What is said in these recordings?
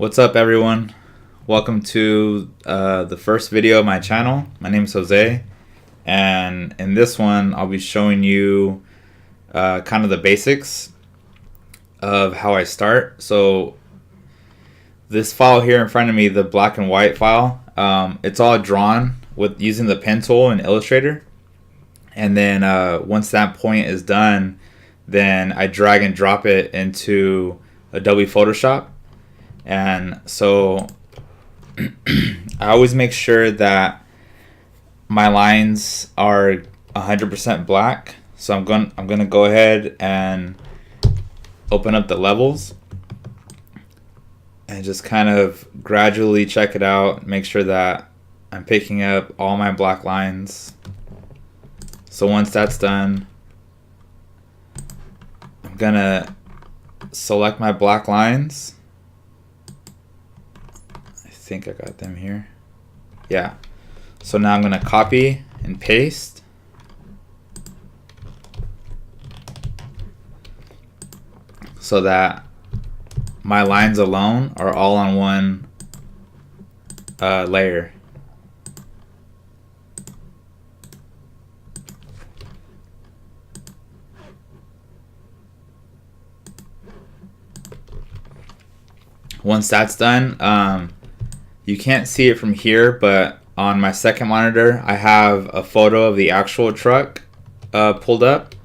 What's up, everyone? Welcome to the first video of my channel. My name is Jose, and in this one I'll be showing you kind of the basics of how I start. So this file here in front of me, the black and white file, it's all drawn with using the pen tool in Illustrator, and then once that point is done, then I drag and drop it into Adobe Photoshop. And so I always make sure that my lines are 100% black. So I'm gonna go ahead and open up the levels and just kind of gradually check it out. Make sure that I'm picking up all my black lines. So once that's done, I'm gonna select my black lines. I think I got them here. Yeah. So now I'm going to copy and paste. So that my lines alone are all on one layer. Once that's done, you can't see it from here, but on my second monitor, I have a photo of the actual truck pulled up.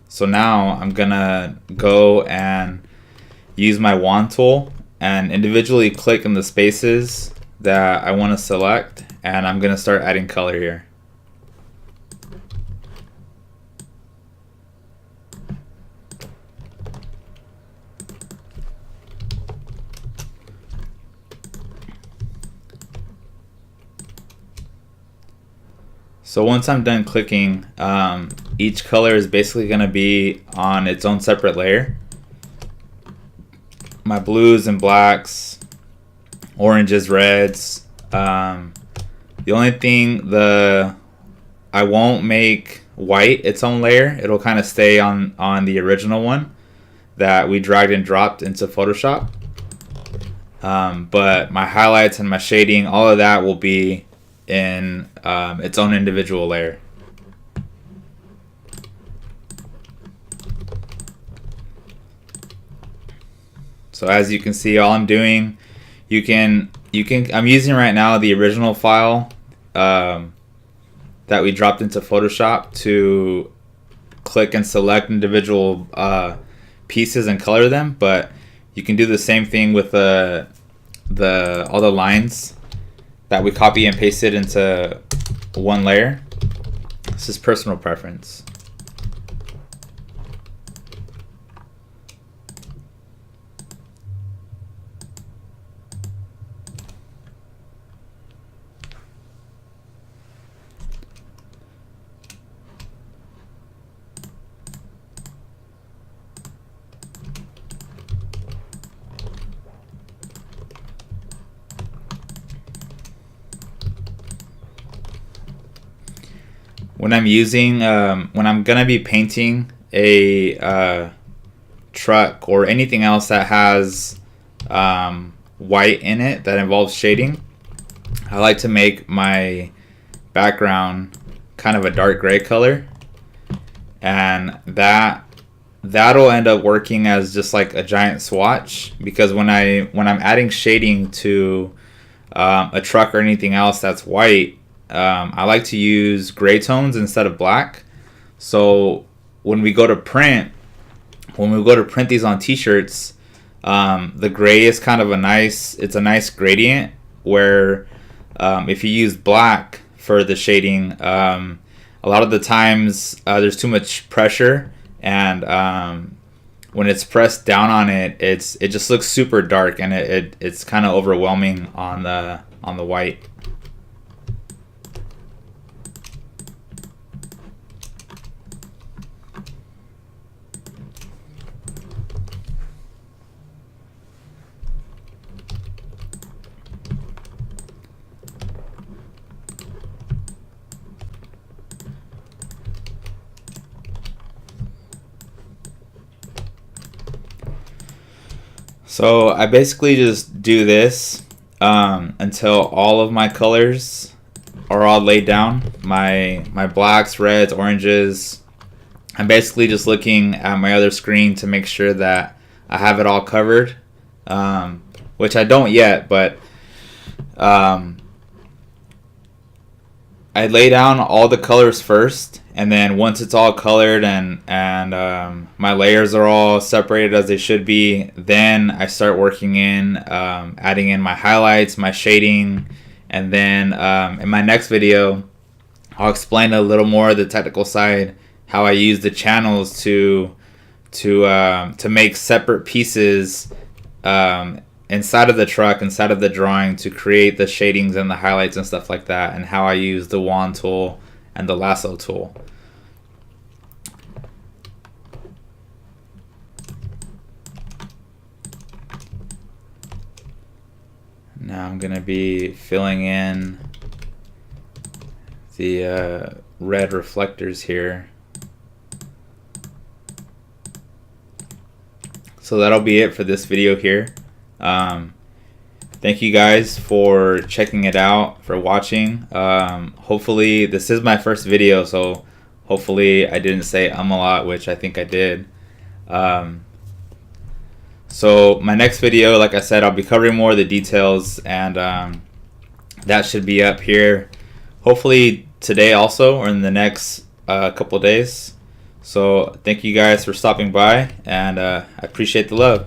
So now I'm gonna go and use my wand tool and individually click in the spaces that I want to select, and I'm gonna start adding color here. So once I'm done clicking, each color is basically going to be on its own separate layer. My blues and blacks, oranges, reds. The only thing, I won't make white its own layer. It'll kind of stay on the original one that we dragged and dropped into Photoshop. But my highlights and my shading, all of that will be in its own individual layer. So as you can see, all I'm doing, I'm using right now the original file that we dropped into Photoshop to click and select individual pieces and color them, but you can do the same thing with all the lines that we copy and pasted into one layer. This is personal preference. When I'm gonna be painting a truck or anything else that has white in it that involves shading, I like to make my background kind of a dark gray color, and that'll end up working as just like a giant swatch, because when I'm adding shading to a truck or anything else that's white, I like to use gray tones instead of black. So when we go to print these on t-shirts, the gray is kind of a nice gradient, where if you use black for the shading, a lot of the times there's too much pressure, and when it's pressed down on it, it just looks super dark, and it's kind of overwhelming on the white. So I basically just do this until all of my colors are all laid down. My blacks, reds, oranges. I'm basically just looking at my other screen to make sure that I have it all covered, which I don't yet, but I lay down all the colors first, and then once it's all colored and my layers are all separated as they should be, then I start working in adding in my highlights, my shading, and then in my next video I'll explain a little more of the technical side, how I use the channels to make separate pieces inside of the truck, inside of the drawing, to create the shadings and the highlights and stuff like that, and how I use the wand tool and the lasso tool. Now I'm gonna be filling in the red reflectors here. So that'll be it for this video here. Thank you guys for checking it out, for watching. Hopefully this is my first video, so hopefully I didn't say a lot, which I think I did. So my next video, like I said, I'll be covering more of the details, and that should be up here hopefully today also, or in the next couple days. So thank you guys for stopping by, and I appreciate the love.